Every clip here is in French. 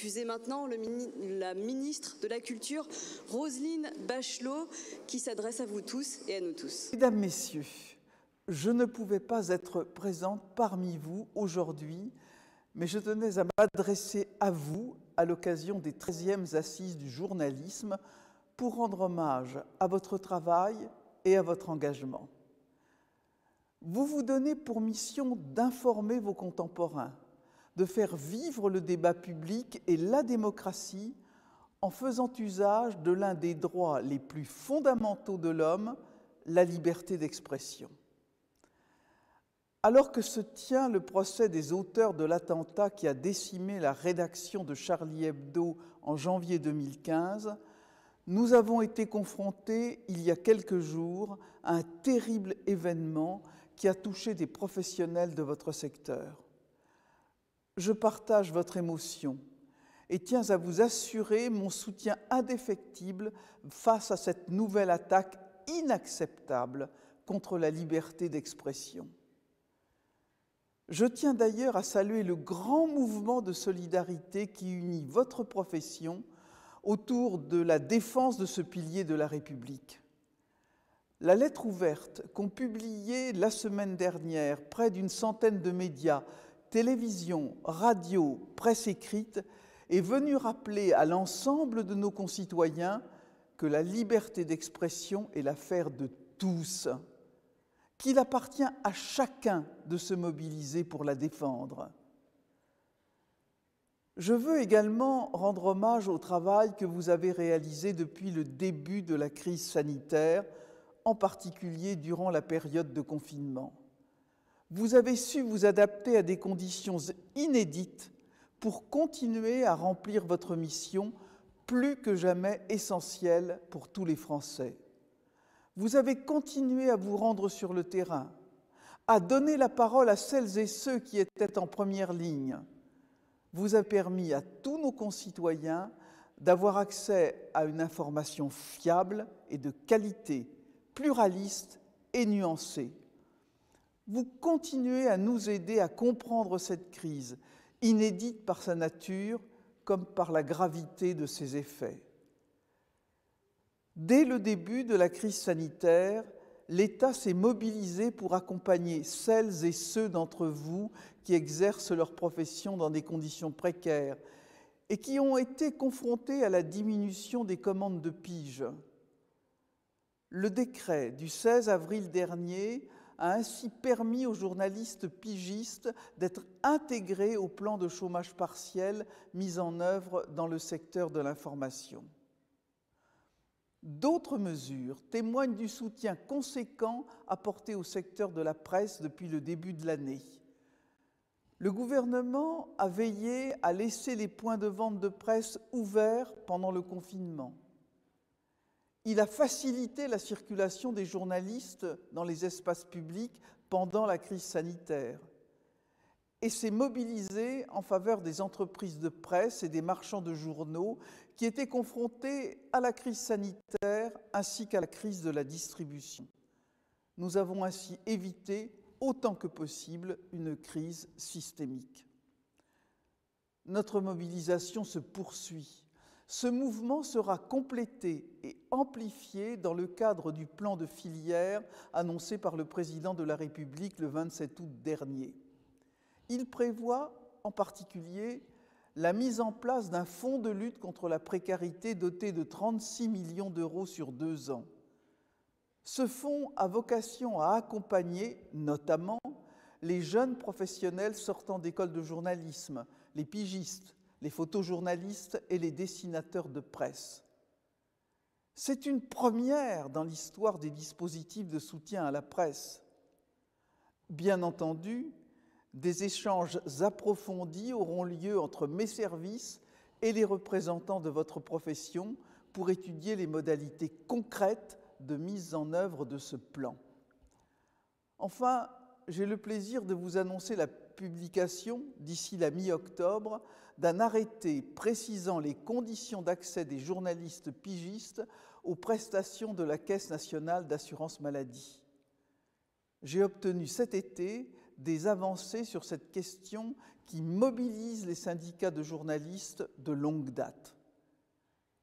diffuser maintenant la ministre de la Culture, Roselyne Bachelot, qui s'adresse à vous tous et à nous tous. Mesdames, Messieurs, je ne pouvais pas être présente parmi vous aujourd'hui, mais je tenais à m'adresser à vous à l'occasion des 13e Assises du journalisme pour rendre hommage à votre travail et à votre engagement. Vous vous donnez pour mission d'informer vos contemporains, de faire vivre le débat public et la démocratie en faisant usage de l'un des droits les plus fondamentaux de l'homme, la liberté d'expression. Alors que se tient le procès des auteurs de l'attentat qui a décimé la rédaction de Charlie Hebdo en janvier 2015, nous avons été confrontés, il y a quelques jours, à un terrible événement qui a touché des professionnels de votre secteur. Je partage votre émotion et tiens à vous assurer mon soutien indéfectible face à cette nouvelle attaque inacceptable contre la liberté d'expression. Je tiens d'ailleurs à saluer le grand mouvement de solidarité qui unit votre profession autour de la défense de ce pilier de la République. La lettre ouverte qu'ont publiée la semaine dernière près d'une centaine de médias, télévision, radio, presse écrite, est venue rappeler à l'ensemble de nos concitoyens que la liberté d'expression est l'affaire de tous, qu'il appartient à chacun de se mobiliser pour la défendre. Je veux également rendre hommage au travail que vous avez réalisé depuis le début de la crise sanitaire, en particulier durant la période de confinement. Vous avez su vous adapter à des conditions inédites pour continuer à remplir votre mission plus que jamais essentielle pour tous les Français. Vous avez continué à vous rendre sur le terrain, à donner la parole à celles et ceux qui étaient en première ligne. Vous avez permis à tous nos concitoyens d'avoir accès à une information fiable et de qualité, pluraliste et nuancée. Vous continuez à nous aider à comprendre cette crise, inédite par sa nature comme par la gravité de ses effets. Dès le début de la crise sanitaire, l'État s'est mobilisé pour accompagner celles et ceux d'entre vous qui exercent leur profession dans des conditions précaires et qui ont été confrontés à la diminution des commandes de pige. Le décret du 16 avril dernier a ainsi permis aux journalistes pigistes d'être intégrés au plan de chômage partiel mis en œuvre dans le secteur de l'information. D'autres mesures témoignent du soutien conséquent apporté au secteur de la presse depuis le début de l'année. Le gouvernement a veillé à laisser les points de vente de presse ouverts pendant le confinement. Il a facilité la circulation des journalistes dans les espaces publics pendant la crise sanitaire et s'est mobilisé en faveur des entreprises de presse et des marchands de journaux qui étaient confrontés à la crise sanitaire ainsi qu'à la crise de la distribution. Nous avons ainsi évité autant que possible une crise systémique. Notre mobilisation se poursuit. Ce mouvement sera complété et amplifié dans le cadre du plan de filière annoncé par le président de la République le 27 août dernier. Il prévoit en particulier la mise en place d'un fonds de lutte contre la précarité doté de 36 millions d'euros sur 2 ans. Ce fonds a vocation à accompagner notamment les jeunes professionnels sortant d'écoles de journalisme, les pigistes, les photojournalistes et les dessinateurs de presse. C'est une première dans l'histoire des dispositifs de soutien à la presse. Bien entendu, des échanges approfondis auront lieu entre mes services et les représentants de votre profession pour étudier les modalités concrètes de mise en œuvre de ce plan. Enfin, j'ai le plaisir de vous annoncer la publication, d'ici la mi-octobre, d'un arrêté précisant les conditions d'accès des journalistes pigistes aux prestations de la Caisse nationale d'assurance maladie. J'ai obtenu cet été des avancées sur cette question qui mobilise les syndicats de journalistes de longue date.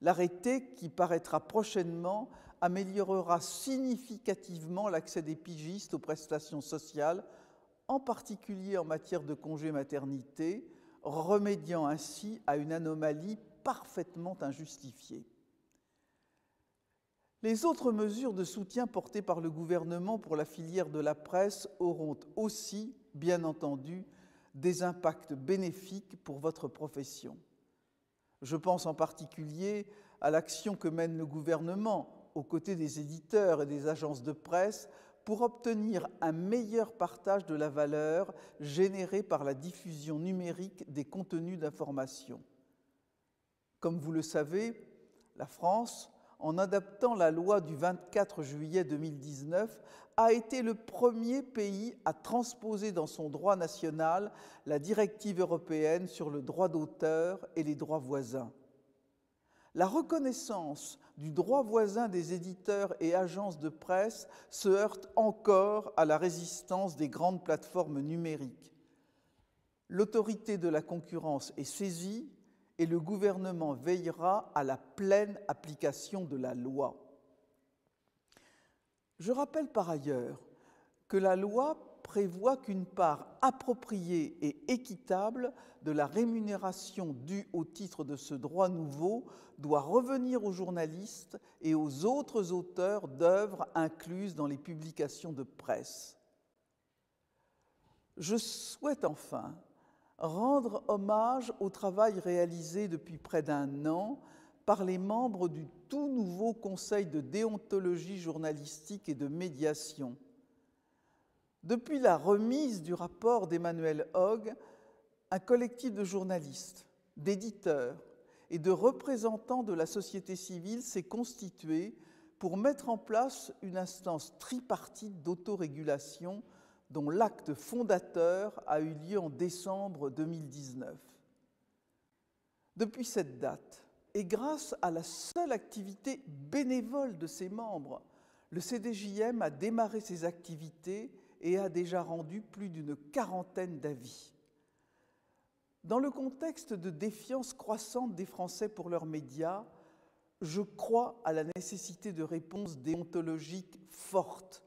L'arrêté, qui paraîtra prochainement, améliorera significativement l'accès des pigistes aux prestations sociales, en particulier en matière de congé maternité, remédiant ainsi à une anomalie parfaitement injustifiée. Les autres mesures de soutien portées par le gouvernement pour la filière de la presse auront aussi, bien entendu, des impacts bénéfiques pour votre profession. Je pense en particulier à l'action que mène le gouvernement aux côtés des éditeurs et des agences de presse pour obtenir un meilleur partage de la valeur générée par la diffusion numérique des contenus d'information. Comme vous le savez, la France, en adaptant la loi du 24 juillet 2019, a été le premier pays à transposer dans son droit national la directive européenne sur le droit d'auteur et les droits voisins. La reconnaissance du droit voisin des éditeurs et agences de presse se heurte encore à la résistance des grandes plateformes numériques. L'autorité de la concurrence est saisie et le gouvernement veillera à la pleine application de la loi. Je rappelle par ailleurs que la loi prévoit qu'une part appropriée et équitable de la rémunération due au titre de ce droit nouveau doit revenir aux journalistes et aux autres auteurs d'œuvres incluses dans les publications de presse. Je souhaite enfin rendre hommage au travail réalisé depuis près d'1 an par les membres du tout nouveau Conseil de déontologie journalistique et de médiation. Depuis la remise du rapport d'Emmanuel Hoog, un collectif de journalistes, d'éditeurs et de représentants de la société civile s'est constitué pour mettre en place une instance tripartite d'autorégulation dont l'acte fondateur a eu lieu en décembre 2019. Depuis cette date, et grâce à la seule activité bénévole de ses membres, le CDJM a démarré ses activités et a déjà rendu plus d'une 40aine d'avis. Dans le contexte de défiance croissante des Français pour leurs médias, je crois à la nécessité de réponses déontologiques fortes.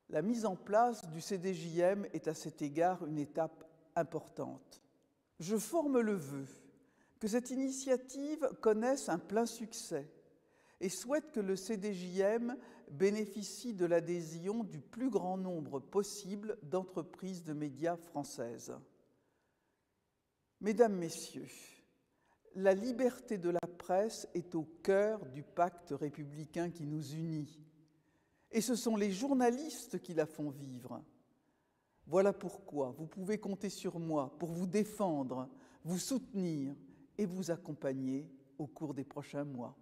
La mise en place du CDJM est à cet égard une étape importante. Je forme le vœu que cette initiative connaisse un plein succès et souhaite que le CDJM bénéficie de l'adhésion du plus grand nombre possible d'entreprises de médias françaises. Mesdames, Messieurs, la liberté de la presse est au cœur du pacte républicain qui nous unit. Et ce sont les journalistes qui la font vivre. Voilà pourquoi vous pouvez compter sur moi pour vous défendre, vous soutenir et vous accompagner au cours des prochains mois.